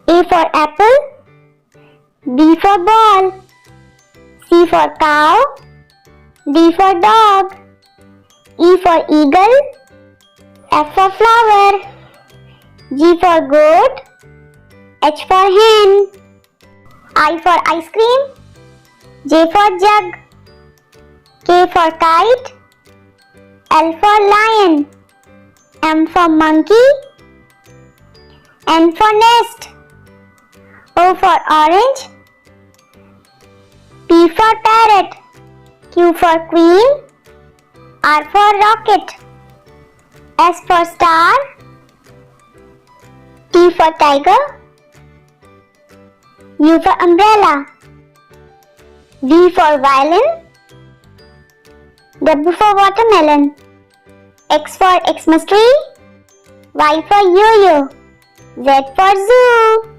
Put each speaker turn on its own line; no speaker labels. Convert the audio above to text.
A for apple, B for ball, C for cow, D for dog, E for eagle, F for flower, G for goat, H for hen, I for ice cream, J for jug, K for kite, L for lion, M for monkey, N for nest, O for orange, P for parrot, Q for queen, R for rocket, S for star, T for tiger, U for umbrella, V for violin, W for watermelon, X for Xmas tree, Y for yo-yo, Z for zoo.